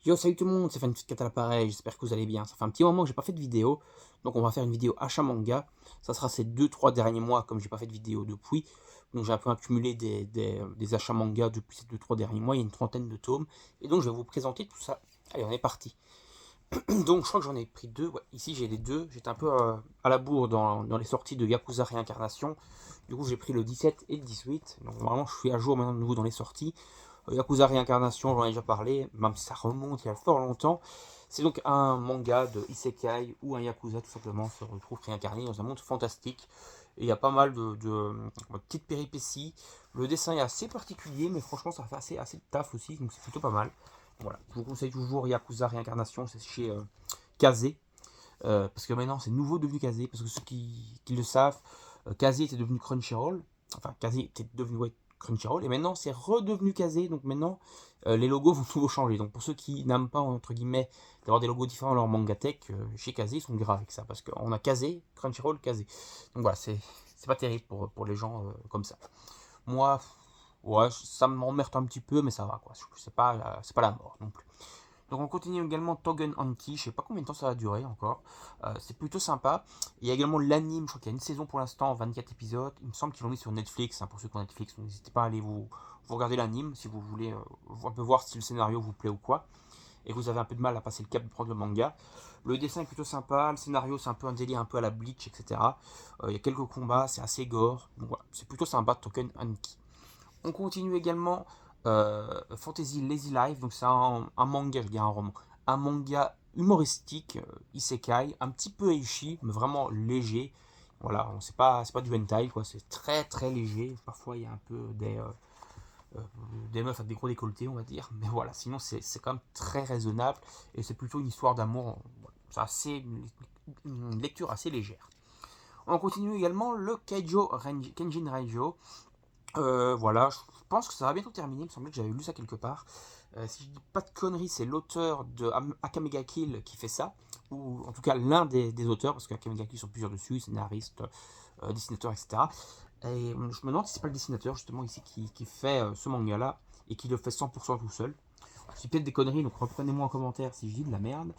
Yo, salut tout le monde, c'est Fanfic à l'appareil, j'espère que vous allez bien. Ça fait un petit moment que j'ai pas fait de vidéo, donc on va faire une vidéo achat manga. Ça sera ces 2-3 derniers mois, comme j'ai pas fait de vidéo depuis. Donc j'ai un peu accumulé des achats manga depuis ces 2-3 derniers mois, il y a une trentaine de tomes. Et donc je vais vous présenter tout ça. Allez, on est parti. Donc je crois que j'en ai pris deux, ouais, ici j'ai les deux. J'étais un peu à la bourre dans les sorties de Yakuza Réincarnation. Du coup j'ai pris le 17 et le 18. Donc vraiment je suis à jour maintenant de nouveau dans les sorties. Yakuza Réincarnation, j'en ai déjà parlé, même si ça remonte il y a fort longtemps. C'est donc un manga de Isekai où un Yakuza tout simplement se retrouve réincarné dans un monde fantastique. Et il y a pas mal de petites péripéties. Le dessin est assez particulier, mais franchement ça fait assez de taf aussi, donc c'est plutôt pas mal. Voilà, je vous conseille toujours Yakuza Réincarnation, c'est chez Kazé. Parce que maintenant c'est nouveau devenu Kazé, parce que ceux qui le savent, Kazé était devenu Crunchyroll. Enfin, Kazé était devenu ouais, Crunchyroll, et maintenant c'est redevenu Kazé, donc maintenant les logos vont tout changer. Donc pour ceux qui n'aiment pas, entre guillemets, d'avoir des logos différents dans leur mangatech, chez Kazé, ils sont graves avec ça, parce qu'on a Kazé, Crunchyroll, Kazé. Donc voilà, c'est pas terrible pour les gens comme ça. Moi, ouais, ça m'emmerde un petit peu, mais ça va, quoi. C'est pas la mort non plus. Donc on continue également Togen Anki, je sais pas combien de temps ça va durer encore. C'est plutôt sympa. Il y a également l'anime, je crois qu'il y a une saison pour l'instant, 24 épisodes. Il me semble qu'ils l'ont mis sur Netflix, hein, pour ceux qui ont Netflix. Donc n'hésitez pas à aller vous regarder l'anime si vous voulez un peu voir si le scénario vous plaît ou quoi. Et vous avez un peu de mal à passer le cap de prendre le manga. Le dessin est plutôt sympa, le scénario c'est un peu un délire un peu à la Bleach, etc. Il y a quelques combats, c'est assez gore. Donc voilà, c'est plutôt sympa Token Anki. On continue également Fantasy Lazy Life, donc c'est un manga, je dis un roman, un manga humoristique, isekai, un petit peu eishi, mais vraiment léger. Voilà, c'est pas du hentai, quoi, c'est très léger. Parfois il y a un peu euh, des meufs avec des gros décolletés, on va dire, mais voilà, sinon c'est quand même très raisonnable et c'est plutôt une histoire d'amour. C'est assez une lecture assez légère. On continue également le Kenjin Raijo. Voilà, je pense que ça va bientôt terminer. Il me semblait que j'avais lu ça quelque part. Si je dis pas de conneries, c'est l'auteur de Akame ga Kill qui fait ça, ou en tout cas l'un des auteurs, parce qu'Akame ga Kill sont plusieurs dessus, scénaristes, dessinateurs, etc. Et je me demande si c'est pas le dessinateur justement ici qui fait ce manga-là et qui le fait 100% tout seul. Je dis peut-être des conneries, donc reprenez-moi en commentaire si je dis de la merde.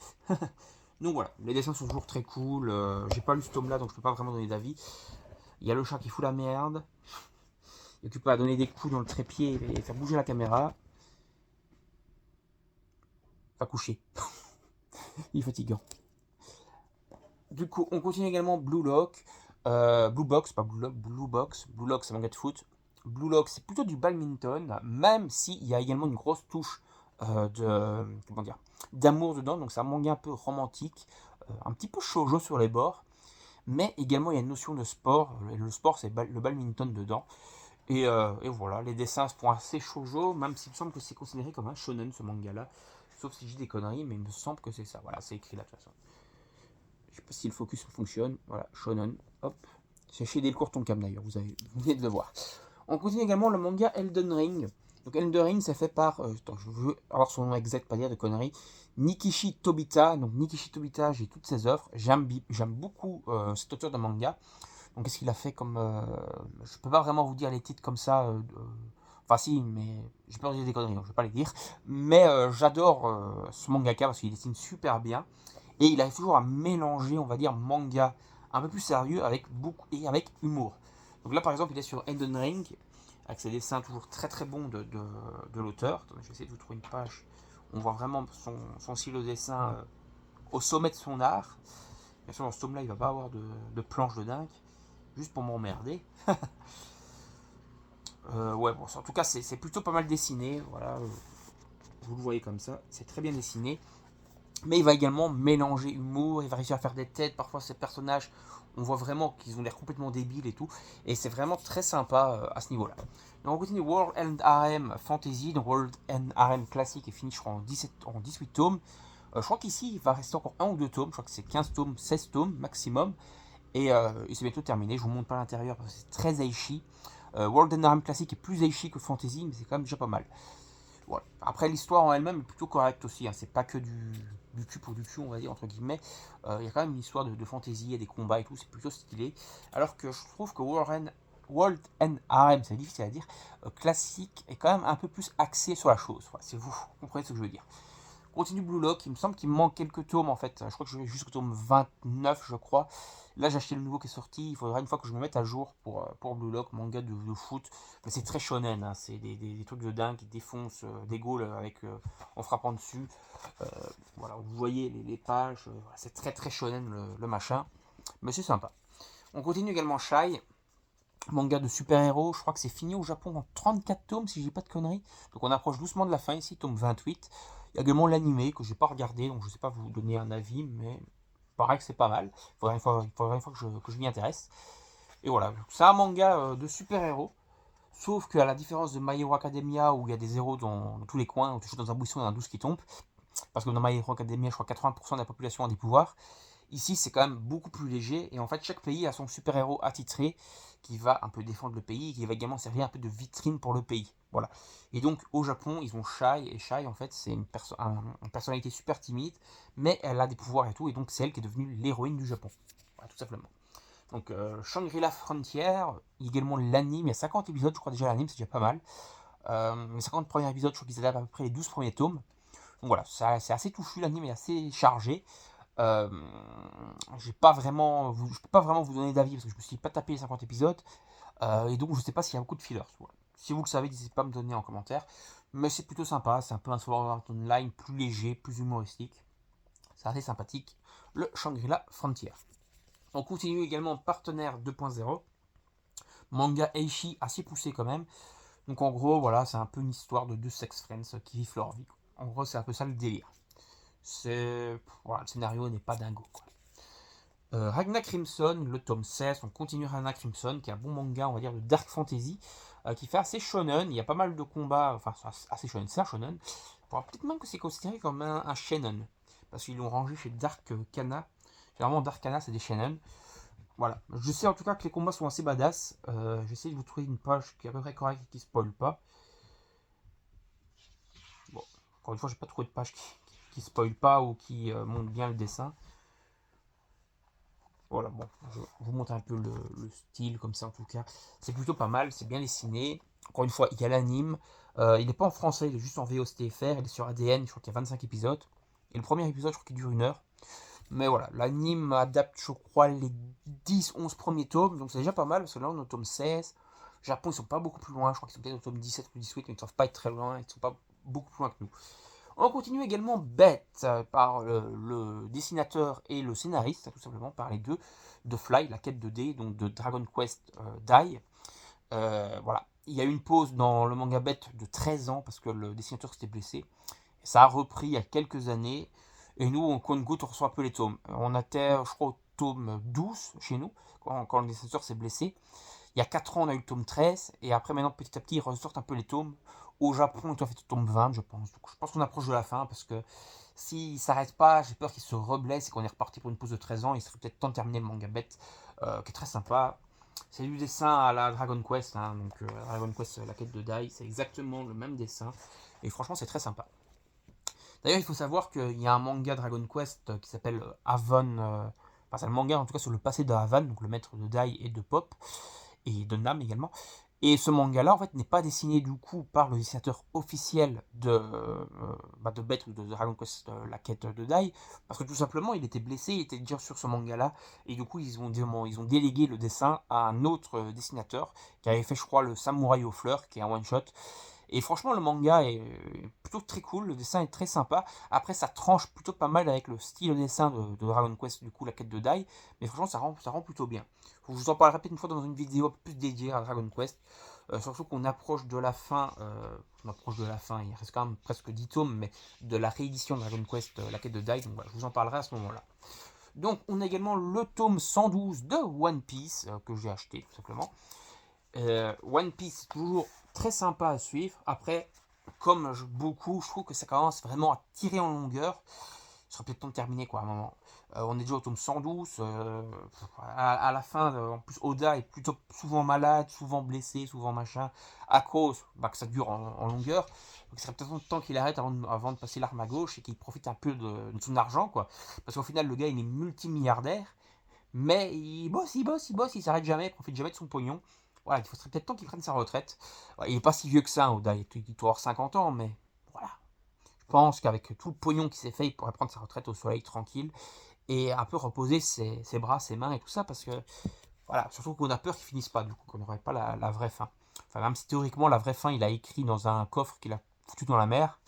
Donc voilà, les dessins sont toujours très cool. J'ai pas lu ce tome-là, donc je peux pas vraiment donner d'avis. Il y a le chat qui fout la merde. Il occupe à donner des coups dans le trépied et faire bouger la caméra. Va coucher. Il est fatigant. Du coup, on continue également Blue Lock. Blue Box, pas Blue Lock, Blue Box. Blue Lock, c'est manga de foot. Blue Lock, c'est plutôt du badminton, même s'il y a également une grosse touche comment dire, d'amour dedans. Donc c'est un manga un peu romantique, un petit peu shoujo sur les bords, mais également il y a une notion de sport. Le sport, c'est le badminton dedans. Et voilà, les dessins se font assez shoujo, même s'il me semble que c'est considéré comme un shonen ce manga-là. Sauf si je dis des conneries, mais il me semble que c'est ça. Voilà, c'est écrit là de toute façon. Je sais pas si le focus fonctionne. Voilà, shonen. Hop. C'est chez Delcourt Tonkam d'ailleurs, vous venez de le voir. On continue également le manga Elden Ring. Donc Elden Ring, c'est fait par, attends, je veux avoir son nom exact, pas dire de conneries, Nikishi Tobita. Donc Nikishi Tobita, j'ai toutes ses œuvres. J'aime beaucoup cet auteur de manga. Donc qu'est-ce qu'il a fait comme... je peux pas vraiment vous dire les titres comme ça. Enfin si, mais j'ai peur de dire des conneries, donc je vais pas les dire. Mais j'adore ce mangaka parce qu'il dessine super bien. Et il arrive toujours à mélanger, on va dire, manga un peu plus sérieux avec beaucoup et avec humour. Donc là par exemple il est sur Elden Ring, avec ses dessins toujours très bons de l'auteur. Je vais essayer de vous trouver une page. On voit vraiment son style de dessin au sommet de son art. Bien sûr dans ce tome là il va pas avoir de planches de dingue juste pour m'emmerder. Ouais, bon, en tout cas, c'est plutôt pas mal dessiné. Voilà, vous le voyez comme ça, c'est très bien dessiné. Mais il va également mélanger humour, il va réussir à faire des têtes. Parfois, ces personnages, on voit vraiment qu'ils ont l'air complètement débiles et tout. Et c'est vraiment très sympa à ce niveau-là. Donc, on continue World End RM Fantasy. Donc, World End RM classique est fini, je crois, en 18 tomes. Je crois qu'ici, il va rester encore un ou deux tomes. Je crois que c'est 15 tomes, 16 tomes maximum. Et c'est bientôt terminé. Je vous montre pas l'intérieur parce que c'est très Aichi. World and Arm classique est plus Aichi que Fantasy, mais c'est quand même déjà pas mal. Voilà. Après, l'histoire en elle-même est plutôt correcte aussi. Hein. C'est pas que du cul pour du cul, on va dire, entre guillemets. Il y a quand même une histoire de fantasy, il y a des combats et tout, c'est plutôt stylé. Alors que je trouve que World and RM, c'est difficile à dire, classique est quand même un peu plus axé sur la chose. Voilà, c'est vous comprenez ce que je veux dire. On continue Blue Lock, il me semble qu'il me manque quelques tomes en fait. Je crois que je vais jusqu'au tome 29, je crois. Là, j'ai acheté le nouveau qui est sorti. Il faudra une fois que je me mette à jour pour Blue Lock, manga de foot. Mais c'est très shonen, hein. C'est des trucs de dingue qui défoncent des goals en frappant dessus. Euh, voilà, vous voyez les pages. C'est très très shonen le machin. Mais c'est sympa. On continue également Shy, manga de super-héros. Je crois que c'est fini au Japon en 34 tomes, si je dis pas de conneries. Donc on approche doucement de la fin ici, tome 28. Il y a également l'animé que j'ai pas regardé, donc je sais pas vous donner un avis, mais il paraît que c'est pas mal. Il faudrait une fois que je m'y intéresse. Et voilà, c'est un manga de super-héros. Sauf qu'à la différence de My Hero Academia, où il y a des héros dans tous les coins, où tu es dans un buisson, il y en a 12 qui tombent, parce que dans My Hero Academia, je crois que 80% de la population a des pouvoirs. Ici, c'est quand même beaucoup plus léger. Et en fait, chaque pays a son super-héros attitré qui va un peu défendre le pays et qui va également servir un peu de vitrine pour le pays. Voilà. Et donc, au Japon, ils ont Shai. Et Shai, en fait, c'est une personnalité super timide, mais elle a des pouvoirs et tout. Et donc, c'est elle qui est devenue l'héroïne du Japon. Voilà, tout simplement. Donc, Shangri-La Frontier, également l'anime. Il y a 50 épisodes, je crois déjà l'anime, c'est déjà pas mal. Les 50 premiers épisodes, je crois qu'ils adaptent à peu près les 12 premiers tomes. Donc voilà, c'est assez touffu, l'anime est assez chargé. Euh, je peux pas vraiment vous donner d'avis parce que je me suis pas tapé les 50 épisodes et donc je sais pas s'il y a beaucoup de fillers. Voilà. Si vous le savez, n'hésitez pas à me donner en commentaire. Mais c'est plutôt sympa, c'est un peu un Sword Art Online plus léger, plus humoristique. C'est assez sympathique. Le Shangri-La Frontier. On continue également Partenaire 2.0. Manga Eishi assez poussé quand même. Donc en gros, voilà, c'est un peu une histoire de deux sex friends qui vivent leur vie. En gros, c'est un peu ça le délire. Voilà, le scénario n'est pas dingo, quoi. Ragna Crimson, le tome 16, on continue Ragna Crimson, qui est un bon manga, on va dire, de dark fantasy, qui fait assez shonen, il y a pas mal de combats, enfin, c'est assez shonen, c'est un shonen. Peut-être même que c'est considéré comme un shonen, parce qu'ils l'ont rangé chez Dark Kana. Généralement, Dark Kana, c'est des shonen. Voilà, je sais en tout cas que les combats sont assez badass. J'essaie de vous trouver une page qui est à peu près correcte et qui spoil pas. Bon, encore une fois, j'ai pas trouvé de page qui spoil pas ou qui montre bien le dessin. Voilà, bon, je vous montre un peu le style comme ça en tout cas. C'est plutôt pas mal, c'est bien dessiné. Encore une fois, il y a l'anime. Il n'est pas en français, il est juste en VOSTFR. Il est sur ADN, je crois qu'il y a 25 épisodes. Et le premier épisode, je crois qu'il dure 1 heure. Mais voilà, l'anime adapte, je crois, les 10-11 premiers tomes. Donc c'est déjà pas mal, parce que là on est au tome 16. Japon, ils sont pas beaucoup plus loin. Je crois qu'ils sont peut-être au tome 17 ou 18, mais ils ne doivent pas être très loin. Ils ne sont pas beaucoup plus loin que nous. On continue également Bête par le dessinateur et le scénariste, tout simplement par les deux, de Fly, la quête de D, donc de Dragon Quest Dai. Voilà. Il y a eu une pause dans le manga Bête de 13 ans parce que le dessinateur s'était blessé. Ça a repris il y a quelques années. Et nous, on compte-goutte, on reçoit un peu les tomes. On était, je crois, au tome 12 chez nous, quand le dessinateur s'est blessé. Il y a 4 ans, on a eu le tome 13, et après, maintenant, petit à petit, ils ressortent un peu les tomes. Au Japon, ils doivent être au tome 20, je pense. Donc, je pense qu'on approche de la fin, parce que s'ils ne s'arrêtent pas, j'ai peur qu'ils se reblessent et qu'on est reparti pour une pause de 13 ans. Il serait peut-être temps de terminer le manga bête, qui est très sympa. C'est du dessin à la Dragon Quest, hein, donc Dragon Quest, la quête de Dai, c'est exactement le même dessin. Et franchement, c'est très sympa. D'ailleurs, il faut savoir qu'il y a un manga Dragon Quest qui s'appelle Haven. Enfin, c'est le manga en tout cas sur le passé de Haven, donc le maître de Dai et de Pop et de Nam également. Et ce manga-là, en fait, n'est pas dessiné du coup par le dessinateur officiel de Bête ou de Dragon Quest, la quête de Dai, parce que tout simplement, il était blessé, il était déjà sur ce manga-là, et du coup, ils ont délégué le dessin à un autre dessinateur qui avait fait, je crois, le Samouraï aux fleurs, qui est un one-shot. Et franchement, le manga est plutôt très cool, le dessin est très sympa. Après, ça tranche plutôt pas mal avec le style de dessin de Dragon Quest, du coup, la quête de Dai, mais franchement, ça rend plutôt bien. Je vous en parlerai peut-être une fois dans une vidéo plus dédiée à Dragon Quest. Surtout qu'on approche de la fin. On approche de la fin, il reste quand même presque 10 tomes, mais de la réédition de Dragon Quest, la quête de Dai. Donc voilà, je vous en parlerai à ce moment-là. Donc on a également le tome 112 de One Piece, que j'ai acheté tout simplement. One Piece, toujours très sympa à suivre. Après, comme beaucoup, je trouve que ça commence vraiment à tirer en longueur. Il serait peut-être temps de terminer quoi à un moment. On est déjà au tome 112. À la fin, en plus, Oda est plutôt souvent malade, souvent blessé, souvent machin, à cause que ça dure en longueur. Donc il serait peut-être temps qu'il arrête avant de passer l'arme à gauche et qu'il profite un peu de son argent, quoi. Parce qu'au final, le gars, il est multimilliardaire, mais il bosse, il s'arrête jamais, il profite jamais de son pognon. Voilà, il serait peut-être temps qu'il prenne sa retraite. Ouais, il est pas si vieux que ça, Oda, il doit avoir 50 ans, mais voilà. pense qu'avec tout le pognon qui s'est fait, il pourrait prendre sa retraite au soleil tranquille et un peu reposer ses bras, ses mains et tout ça, parce que voilà, surtout qu'on a peur qu'ils finissent pas, du coup, qu'on n'aurait pas la vraie fin. Enfin, même si théoriquement, la vraie fin, il a écrit dans un coffre qu'il a foutu dans la mer,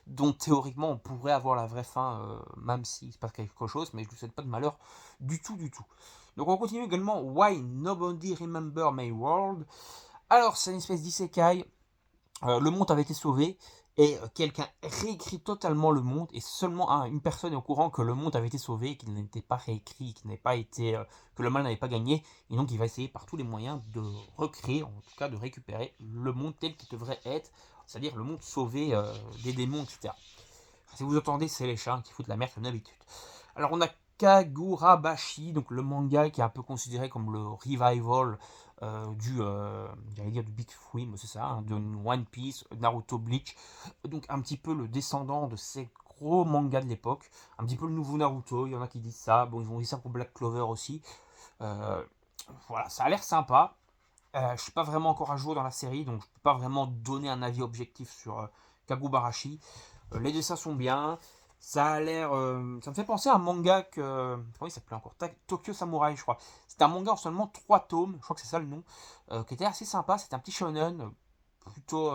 dont théoriquement, on pourrait avoir la vraie fin, même s'il se passe quelque chose, mais je ne lui souhaite pas de malheur du tout, du tout. Donc on continue également, Why Nobody Remember My World. Alors, c'est une espèce d'isekai. Le monde avait été sauvé et quelqu'un réécrit totalement le monde et seulement une personne est au courant que le monde avait été sauvé, qu'il n'était pas réécrit, qu'il n'avait pas été, que le mal n'avait pas gagné, et donc il va essayer par tous les moyens de recréer, en tout cas de récupérer le monde tel qu'il devrait être, c'est-à-dire le monde sauvé des démons, etc. Si vous entendez, c'est les chats qui foutent la merde comme d'habitude. Alors on a Kagurabashi, donc le manga qui est un peu considéré comme le revival j'allais dire du Big Three, mais c'est ça, hein, de One Piece, Naruto, Bleach, donc un petit peu le descendant de ces gros mangas de l'époque, un petit peu le nouveau Naruto, il y en a qui disent ça, bon ils vont dire ça pour Black Clover aussi. Euh, voilà, ça a l'air sympa. Je suis pas vraiment encore à jour dans la série, donc je peux pas vraiment donner un avis objectif sur Kagubarashi. Les dessins sont bien. Ça a l'air. Ça me fait penser à un manga que. Comment il s'appelait encore Tokyo Samurai, je crois. C'était un manga en seulement 3 tomes, je crois que c'est ça le nom, qui était assez sympa. C'était un petit shonen, plutôt,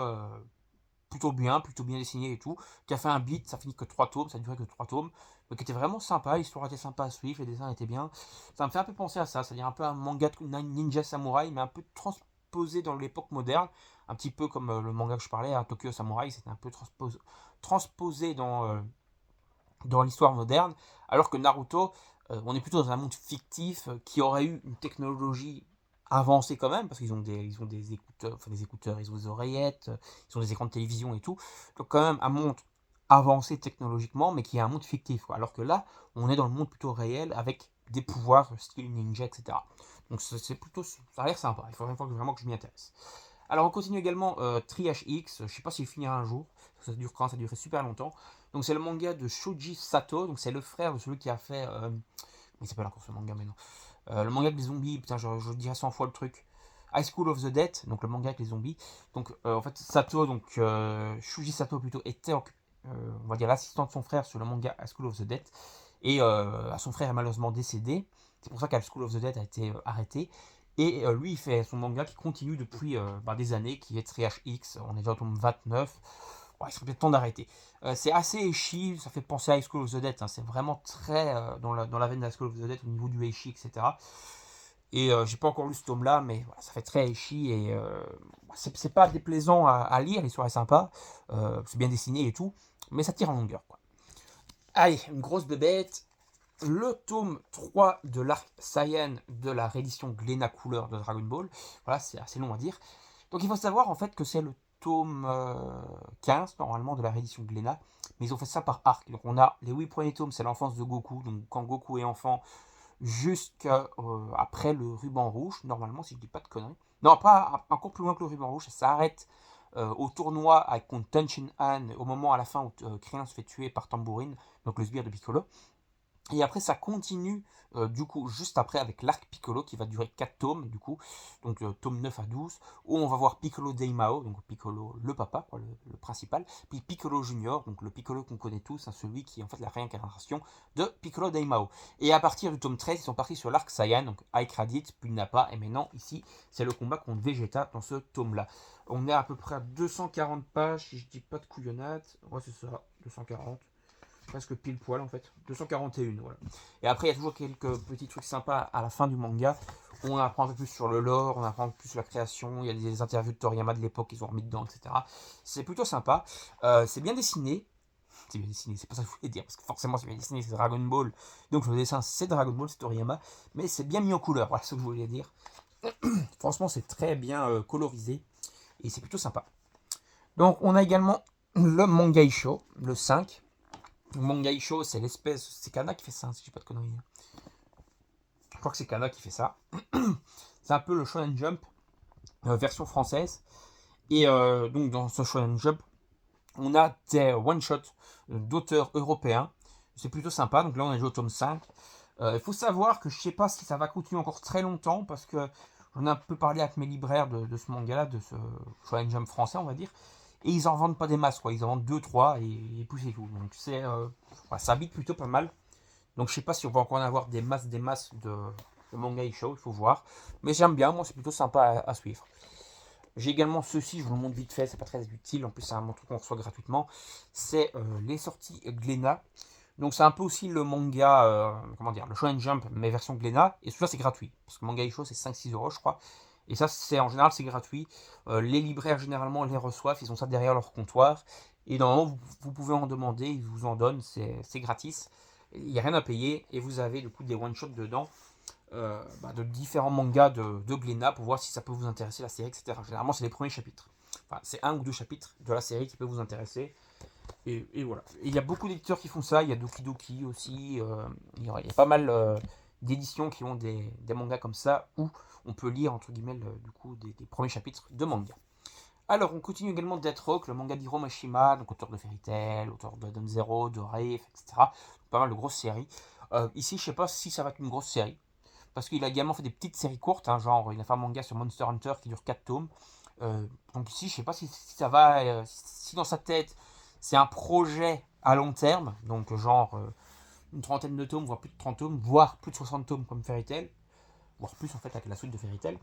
plutôt bien dessiné et tout, qui a fait un beat, ça finit que 3 tomes, ça durait que 3 tomes, mais qui était vraiment sympa, l'histoire était sympa à suivre, les dessins étaient bien. Ça me fait un peu penser à ça, c'est-à-dire un peu un manga de ninja samouraï, mais un peu transposé dans l'époque moderne, un petit peu comme le manga que je parlais, à Tokyo Samurai, c'était un peu transposé dans l'histoire moderne, alors que Naruto, on est plutôt dans un monde fictif qui aurait eu une technologie avancée quand même, parce ils ont des écouteurs, ils ont des oreillettes, ils ont des écrans de télévision et tout, donc quand même un monde avancé technologiquement, mais qui est un monde fictif, quoi. Alors que là, on est dans le monde plutôt réel, avec des pouvoirs style ninja, etc. Donc c'est plutôt, ça a l'air sympa, il faudrait vraiment que je m'y intéresse. Alors on continue également Triage X, je sais pas s'il finira un jour, ça dure quand ça durait super longtemps. Donc c'est le manga de Shoji Sato, donc c'est le frère de celui qui a fait... il s'appelle encore ce manga maintenant. Le manga avec les zombies, putain je dirais 100 fois le truc. High School of the Dead, donc le manga avec les zombies. Donc en fait Sato, donc Shuji Sato plutôt, était on va dire l'assistant de son frère sur le manga High School of the Dead. Et son frère est malheureusement décédé. C'est pour ça qu'High School of the Dead a été arrêté. Et lui, il fait son manga qui continue depuis des années, qui est Triage X. On est déjà au tome 29. Ouais, il serait peut-être temps d'arrêter. C'est assez ecchi, ça fait penser à High School of the Dead. Hein. C'est vraiment très dans la veine d'High School of the Dead au niveau du ecchi, etc. Et j'ai pas encore lu ce tome-là, mais voilà, ça fait très ecchi et c'est pas déplaisant à lire. L'histoire est sympa, c'est bien dessiné et tout, mais ça tire en longueur, quoi. Allez, une grosse bébête. Le tome 3 de l'arc Saiyan de la réédition Glénat couleur de Dragon Ball. Voilà, c'est assez long à dire. Donc il faut savoir en fait que c'est le tome 15 normalement de la réédition Glénat, mais ils ont fait ça par arc. Donc on a les 8 premiers tomes, c'est l'enfance de Goku, donc quand Goku est enfant, jusqu'à après le ruban rouge, normalement si je dis pas de conneries. Non, pas encore plus loin que le ruban rouge, ça s'arrête au tournoi avec contre Tenshin Han, au moment à la fin où Krillin se fait tuer par Tambourine, donc le sbire de Piccolo. Et après, ça continue, du coup, juste après, avec l'arc Piccolo, qui va durer 4 tomes, du coup, donc tome 9 à 12, où on va voir Piccolo Daimao, donc Piccolo le papa, quoi, le principal, puis Piccolo Junior, donc le Piccolo qu'on connaît tous, hein, celui qui est en fait la réincarnation de Piccolo Daimao. Et à partir du tome 13, ils sont partis sur l'arc Saiyan, donc Ike Raditz, puis Nappa, et maintenant, ici, c'est le combat contre Vegeta dans ce tome-là. On est à peu près à 240 pages, si je dis pas de couillonnade, ouais, c'est ça, 240. Presque pile poil en fait, 241, voilà. Et après il y a toujours quelques petits trucs sympas à la fin du manga, on apprend un peu plus sur le lore, on apprend un peu plus sur la création, il y a des interviews de Toriyama de l'époque qu'ils ont remis dedans, etc. C'est plutôt sympa, c'est bien dessiné, c'est pas ça que je voulais dire, parce que forcément c'est bien dessiné, c'est Dragon Ball, donc le dessin c'est Dragon Ball, c'est Toriyama, mais c'est bien mis en couleur, voilà ce que je voulais dire. Franchement c'est très bien colorisé, et c'est plutôt sympa. Donc on a également le Manga Isho, le 5, Manga Isho, c'est l'espèce. C'est Kana qui fait ça, si je dis pas de conneries. Je crois que c'est Kana qui fait ça. C'est un peu le Shonen Jump, version française. Et donc, dans ce Shonen Jump, on a des one-shots d'auteurs européens. C'est plutôt sympa. Donc là, on est au tome 5. Il faut savoir que je sais pas si ça va continuer encore très longtemps, parce que j'en ai un peu parlé avec mes libraires de ce manga-là, de ce Shonen Jump français, on va dire. et ils en vendent pas des masses, quoi. Ils en vendent 2-3 et puis c'est tout. Donc voilà, ça habite plutôt pas mal. Donc je sais pas si on va encore en avoir des masses de manga Isho, il faut voir. Mais j'aime bien, moi c'est plutôt sympa à suivre. J'ai également ceci, je vous le montre vite fait, c'est pas très utile, en plus c'est un truc qu'on reçoit gratuitement. C'est les sorties Glénat. Donc c'est un peu aussi le manga, comment dire, le Shonen Jump, mais version Glénat. Et celui-là c'est gratuit, parce que manga Isho c'est 5-6 € je crois. Et ça c'est en général c'est gratuit. Les libraires généralement les reçoivent, ils ont ça derrière leur comptoir. Et normalement vous pouvez en demander, ils vous en donnent, c'est gratis. Il n'y a rien à payer et vous avez du coup des one-shots dedans. De différents mangas de Glénat pour voir si ça peut vous intéresser la série, etc. Généralement, c'est les premiers chapitres. Enfin, c'est 1 ou 2 chapitres de la série qui peut vous intéresser. Et voilà. Et il y a beaucoup d'éditeurs qui font ça. Il y a Doki Doki aussi. Il y a pas mal d'éditions qui ont des mangas comme ça où on peut lire, entre guillemets, du coup, des premiers chapitres de manga. Alors, on continue également Death Rock, le manga d'Hiro Mashima, donc auteur de Fairy Tail, auteur de Don Zero, de Rave, etc. Pas mal de grosses séries. Ici, je sais pas si ça va être une grosse série parce qu'il a également fait des petites séries courtes, hein, genre il a fait un manga sur Monster Hunter qui dure 4 tomes. Donc ici, je sais pas si ça va, si dans sa tête, c'est un projet à long terme, donc genre une trentaine de tomes, voire plus de 30 tomes, voire plus de 60 tomes comme Fairy Tail, voire plus en fait avec la suite de Fairy Tail,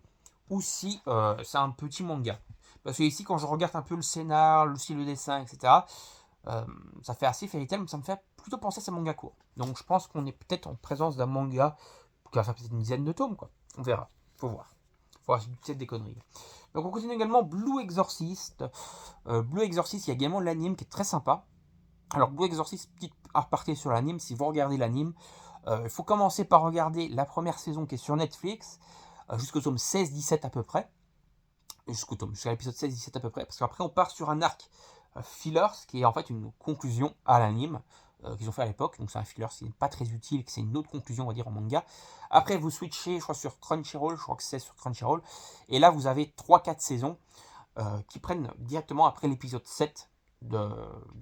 ou si c'est un petit manga. Parce que ici, quand je regarde un peu le scénar, le style de dessin, etc., ça fait assez Fairy Tail, mais ça me fait plutôt penser à ces mangas courts. Donc je pense qu'on est peut-être en présence d'un manga qui va faire peut-être une dizaine de tomes, quoi. On verra. Faut voir. Faut voir, c'est peut-être des conneries. Donc on continue également Blue Exorcist. Blue Exorcist, il y a également l'anime qui est très sympa. Alors Blue Exorcist, petite aparté sur l'anime, si vous regardez l'anime, il faut commencer par regarder la première saison qui est sur Netflix, jusqu'au tome 16-17 à peu près. Jusqu'à l'épisode 16-17 à peu près, parce qu'après on part sur un arc fillers qui est en fait une conclusion à l'anime qu'ils ont fait à l'époque, donc c'est un filler qui n'est pas très utile, que c'est une autre conclusion on va dire en manga. Après vous switchez, je crois sur Crunchyroll, je crois que c'est sur Crunchyroll, et là vous avez 3-4 saisons qui prennent directement après l'épisode 7 de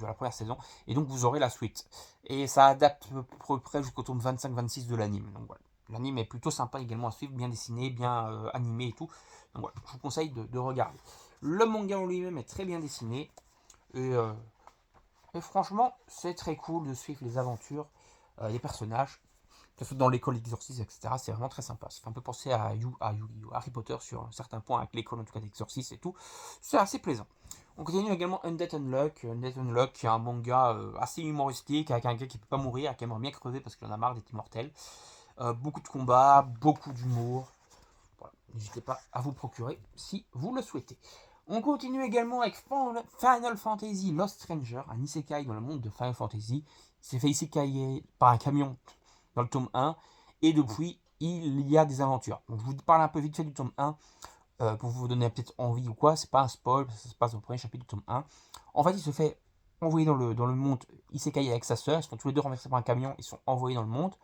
la première saison, et donc vous aurez la suite. Et ça adapte à peu près jusqu'au tome 25-26 de l'anime, donc voilà. L'anime est plutôt sympa également à suivre, bien dessiné, bien animé et tout. Donc voilà, je vous conseille de regarder. Le manga en lui-même est très bien dessiné. Et franchement, c'est très cool de suivre les aventures des personnages, que ce soit dans l'école d'exorcisme, etc. C'est vraiment très sympa. Ça fait un peu penser à Harry Potter sur certains points, avec l'école en tout cas d'exorcisme et tout. C'est assez plaisant. On continue également Undead Unluck. Undead Unluck, qui est un manga assez humoristique, avec un gars qui peut pas mourir, qui aimerait bien crever parce qu'il en a marre d'être immortel. Beaucoup de combats, beaucoup d'humour. Voilà. N'hésitez pas à vous procurer si vous le souhaitez. On continue également avec Final Fantasy Lost Stranger, un isekai dans le monde de Final Fantasy. Il s'est fait isekai par un camion dans le tome 1, et depuis, il y a des aventures. Donc, je vous parle un peu vite fait du tome 1, pour vous donner peut-être envie ou quoi. C'est pas un spoil, ça se passe au premier chapitre du tome 1. En fait, il se fait envoyer dans le monde isekai avec sa sœur. Ils sont tous les deux renversés par un camion, ils sont envoyés dans le monde.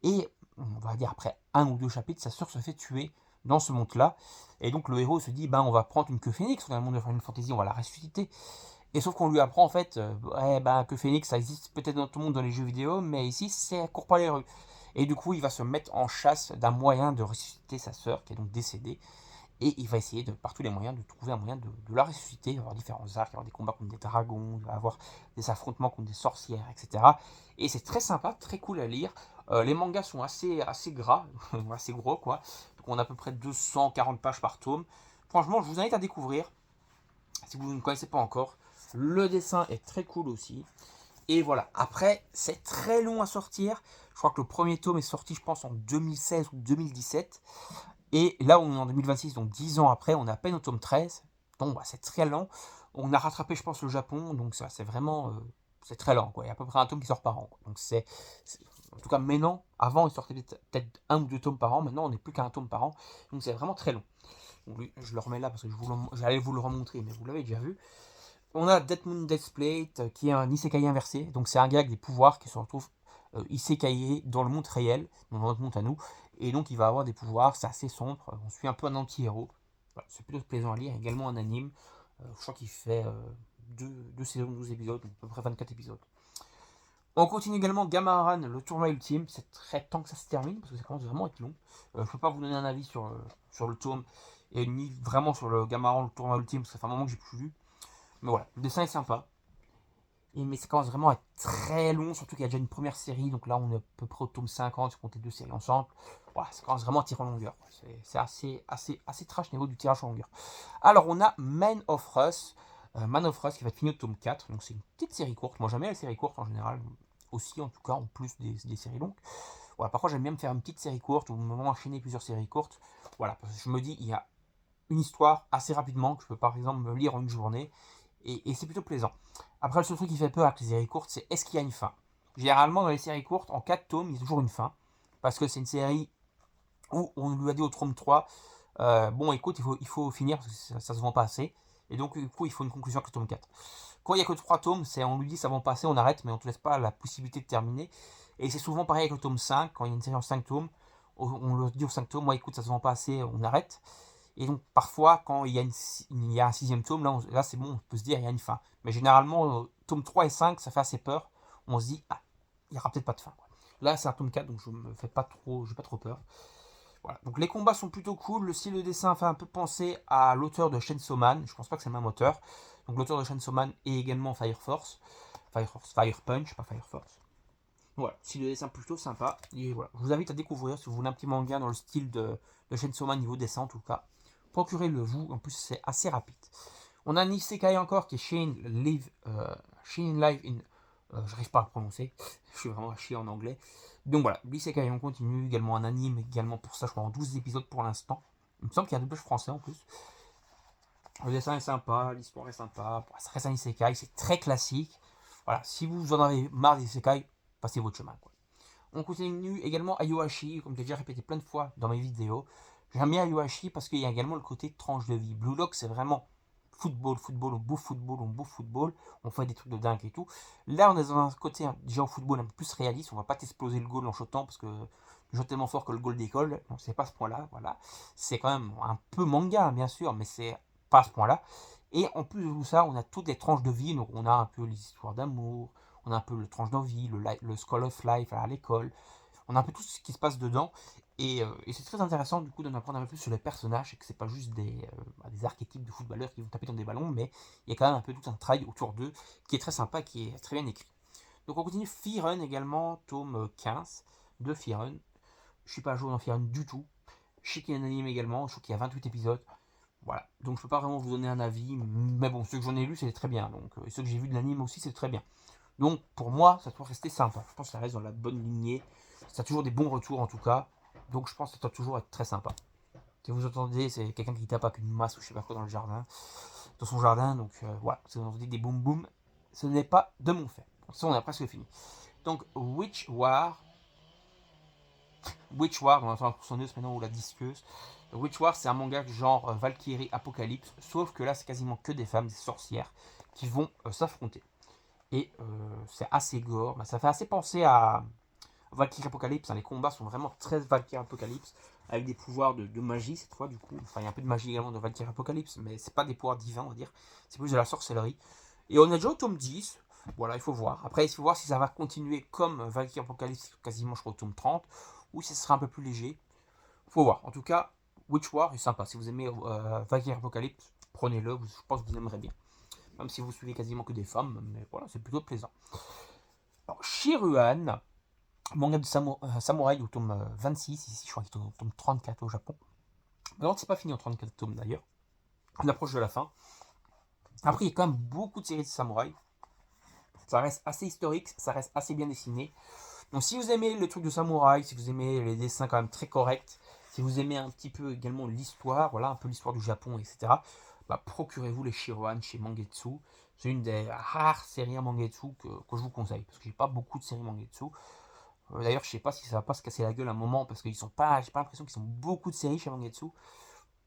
Et on va dire après 1 ou 2 chapitres, sa sœur se fait tuer dans ce monde-là. Et donc le héros se dit, ben on va prendre une queue phénix, on est dans le monde de Final Fantasy, on va la ressusciter. Et sauf qu'on lui apprend en fait, que phénix ça existe peut-être dans tout le monde dans les jeux vidéo, mais ici c'est court pas les rues. Et du coup il va se mettre en chasse d'un moyen de ressusciter sa sœur qui est donc décédée. Et il va essayer par tous les moyens de trouver un moyen de la ressusciter. Il va y avoir différents arcs, il va y avoir des combats contre des dragons, il va y avoir des affrontements contre des sorcières, etc. Et c'est très sympa, très cool à lire. Les mangas sont assez gras, assez gros quoi. Donc on a à peu près 240 pages par tome. Franchement, je vous invite à découvrir, si vous ne connaissez pas encore. Le dessin est très cool aussi. Et voilà, après, c'est très long à sortir. Je crois que le premier tome est sorti, je pense, en 2016 ou 2017. Et là, on est en 2026, donc 10 ans après, on est à peine au tome 13. Donc, c'est très lent. On a rattrapé, je pense, le Japon. Donc, ça, c'est vraiment. C'est très lent, quoi. Il y a à peu près un tome qui sort par an, quoi. Donc, en tout cas, maintenant, avant, il sortait peut-être 1 ou 2 tomes par an. Maintenant, on n'est plus qu'à un tome par an. Donc, c'est vraiment très long. Donc, je le remets là parce que j'allais vous le remontrer, mais vous l'avez déjà vu. On a Death Moon Deathplate, qui est un isekai inversé. Donc, c'est un gars avec des pouvoirs qui se retrouve isekai dans le monde réel, dans notre monde à nous. Et donc il va avoir des pouvoirs, c'est assez sombre, on suit un peu un anti-héros. Voilà, c'est plutôt plaisant à lire, également un anime. Je crois qu'il fait 2 saisons, 12 épisodes, donc à peu près 24 épisodes. On continue également Gamaran, le tournoi ultime. C'est très temps que ça se termine, parce que ça commence vraiment à être long. Je ne peux pas vous donner un avis sur le tome, et ni vraiment sur le Gamaran, le tournoi ultime, parce que ça fait un moment que j'ai plus lu. Mais voilà, le dessin est sympa. Mais ça commence vraiment à être très long, surtout qu'il y a déjà une première série, donc là on est à peu près au tome 50, si on compte les deux séries ensemble. Voilà, ça commence vraiment à tirer en longueur. C'est assez trash au niveau du tirage en longueur. Alors on a Man of Rust qui va être fini au tome 4, donc c'est une petite série courte. Moi j'aime bien les séries courtes en général, aussi en tout cas, en plus des séries longues. Voilà, parfois j'aime bien me faire une petite série courte ou me enchaîner plusieurs séries courtes. Voilà, parce que je me dis, il y a une histoire assez rapidement que je peux par exemple me lire en une journée et c'est plutôt plaisant. Après, le seul truc qui fait peur avec les séries courtes, c'est est-ce qu'il y a une fin. Généralement, dans les séries courtes, en 4 tomes, il y a toujours une fin. Parce que c'est une série où on lui a dit au tome 3, bon écoute, il faut finir parce que ça se vend pas assez. Et donc, du coup, il faut une conclusion avec le tome 4. Quand il n'y a que 3 tomes, on lui dit ça vend pas assez, on arrête, mais on ne te laisse pas la possibilité de terminer. Et c'est souvent pareil avec le tome 5, quand il y a une série en 5 tomes, on leur dit au 5 tomes, moi écoute, ça se vend pas assez, on arrête. Et donc parfois, quand il y a un sixième tome, là c'est bon, on peut se dire il y a une fin. Mais généralement, tome 3 et 5, ça fait assez peur. On se dit, ah, il n'y aura peut-être pas de fin. Quoi. Là, c'est un tome 4, donc je me fais pas trop, j'ai pas trop peur. Voilà. Donc les combats sont plutôt cool. Le style de dessin fait un peu penser à l'auteur de Chainsaw Man. Je pense pas que c'est le même auteur. Donc l'auteur de Chainsaw Man est également Fire Punch, pas Fire Force. Voilà, style de dessin plutôt sympa. Et voilà, je vous invite à découvrir si vous voulez un petit manga dans le style de Chainsaw Man niveau dessin en tout cas. Procurez-le vous, en plus c'est assez rapide. On a un isekai encore qui est Shin Live in... j'arrive pas à le prononcer, je suis vraiment à chier en anglais. Donc voilà, l'isekai on continue, également un anime, également pour ça je crois en 12 épisodes pour l'instant. Il me semble qu'il y a un doublage français en plus. Le dessin est sympa, l'histoire est sympa, ça reste un isekai, c'est très classique. Voilà, si vous en avez marre des isekai, passez votre chemin quoi. On continue également Ayuashi, comme je l'ai déjà répété plein de fois dans mes vidéos. J'aime bien Ayuashi parce qu'il y a également le côté tranche de vie. Blue Lock, c'est vraiment football, on bouffe football, on fait des trucs de dingue et tout. Là, on est dans un côté déjà au football un peu plus réaliste, on va pas t'exploser le goal en shootant parce que tu joues tellement fort que le goal décolle. Non, c'est pas ce point-là, voilà. C'est quand même un peu manga, bien sûr, mais c'est pas à ce point-là. Et en plus de tout ça, on a toutes les tranches de vie, donc on a un peu les histoires d'amour, on a un peu le tranche d'envie, le School of Life à l'école. On a un peu tout ce qui se passe dedans. Et c'est très intéressant du coup d'en apprendre un peu plus sur les personnages et que c'est pas juste des archétypes de footballeurs qui vont taper dans des ballons, mais il y a quand même un peu tout un travail autour d'eux qui est très sympa, qui est très bien écrit. Donc on continue Fear également, tome 15 de Fear. Je suis pas à jour dans Fear du tout. Je sais qu'il y a un anime également, je crois qu'il y a 28 épisodes. Voilà, donc je peux pas vraiment vous donner un avis, mais bon, ceux que j'en ai lus, c'est très bien. Donc, et ceux que j'ai vus de l'anime aussi, c'est très bien. Donc pour moi, ça doit rester sympa. Je pense que ça reste dans la bonne lignée. Ça a toujours des bons retours en tout cas. Donc je pense que ça doit toujours être très sympa. Si vous entendez, c'est quelqu'un qui tape avec une masse ou je sais pas quoi dans le jardin, dans son jardin. Donc voilà, si vous entendez des boum boum, ce n'est pas de mon fait. Ça, on a presque fini. Donc Witch War, on entend la tronçonneuse maintenant ou la disqueuse. Witch War, c'est un manga genre Valkyrie Apocalypse, sauf que là, c'est quasiment que des femmes, des sorcières, qui vont s'affronter. Et c'est assez gore. Ça fait assez penser à Valkyrie Apocalypse. Hein. Les combats sont vraiment très Valkyrie Apocalypse, avec des pouvoirs de magie cette fois, du coup. Enfin, il y a un peu de magie également dans Valkyrie Apocalypse, mais c'est pas des pouvoirs divins, on va dire. C'est plus de la sorcellerie. Et on est déjà au tome 10. Voilà, il faut voir. Après, il faut voir si ça va continuer comme Valkyrie Apocalypse, quasiment, je crois, au tome 30, ou si ce sera un peu plus léger. Faut voir. En tout cas, Witch War est sympa. Si vous aimez Valkyrie Apocalypse, prenez-le. Je pense que vous aimerez bien. Même si vous suivez quasiment que des femmes, mais voilà, c'est plutôt plaisant. Alors, Shiruan, manga de samouraï au tome 26, ici je crois qu'il est au tome 34 au Japon. Alors c'est pas fini en 34 tomes d'ailleurs. On approche de la fin. Après il y a quand même beaucoup de séries de samouraï. Ça reste assez historique, ça reste assez bien dessiné. Donc si vous aimez le truc de samouraï, si vous aimez les dessins quand même très corrects, si vous aimez un petit peu également l'histoire, voilà, un peu l'histoire du Japon, etc., bah, procurez-vous les Shiruan chez Mangetsu. C'est une des rares séries à Mangetsu que je vous conseille, parce que j'ai pas beaucoup de séries Mangetsu. D'ailleurs, je sais pas si ça va pas se casser la gueule un moment, parce qu'ils sont pas, j'ai pas l'impression qu'ils ont beaucoup de séries chez Mangetsu.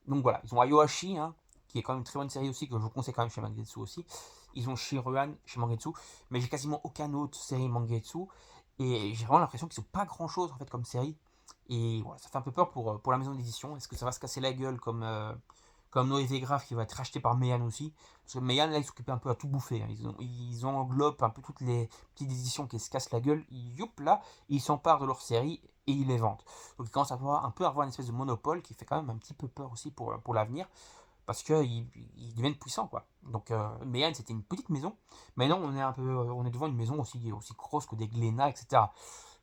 Donc voilà, ils ont Ayoashi, hein, qui est quand même une très bonne série aussi, que je vous conseille quand même chez Mangetsu aussi. Ils ont Shiruan chez Mangetsu, mais j'ai quasiment aucune autre série Mangetsu. Et j'ai vraiment l'impression qu'ils sont pas grand chose en fait comme série. Et voilà, ça fait un peu peur pour la maison d'édition. Est-ce que ça va se casser la gueule comme Noé Graph qui va être racheté par Meian aussi? Parce que Meian là, ils s'occupent un peu à tout bouffer. Hein. Ils englobent un peu toutes les petites éditions qui se cassent la gueule. Youp là, ils s'emparent de leur série et ils les vendent. Donc ils commencent à avoir un peu une espèce de monopole qui fait quand même un petit peu peur aussi pour l'avenir. parce qu'ils deviennent puissants, quoi. Donc, Meian, c'était une petite maison. Maintenant, on est devant une maison aussi grosse que des Glénat, etc.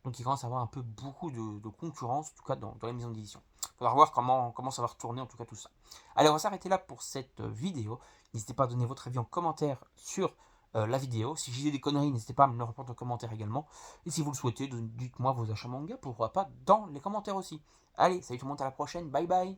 Donc, il commence à avoir un peu beaucoup de concurrence, en tout cas dans les maisons d'édition. Il faudra voir comment ça va retourner, en tout cas, tout ça. Allez, on va s'arrêter là pour cette vidéo. N'hésitez pas à donner votre avis en commentaire sur la vidéo. Si j'ai des conneries, n'hésitez pas à me le répondre en commentaire également. Et si vous le souhaitez, dites-moi vos achats manga, pourquoi pas, dans les commentaires aussi. Allez, salut tout le monde, à la prochaine, bye bye.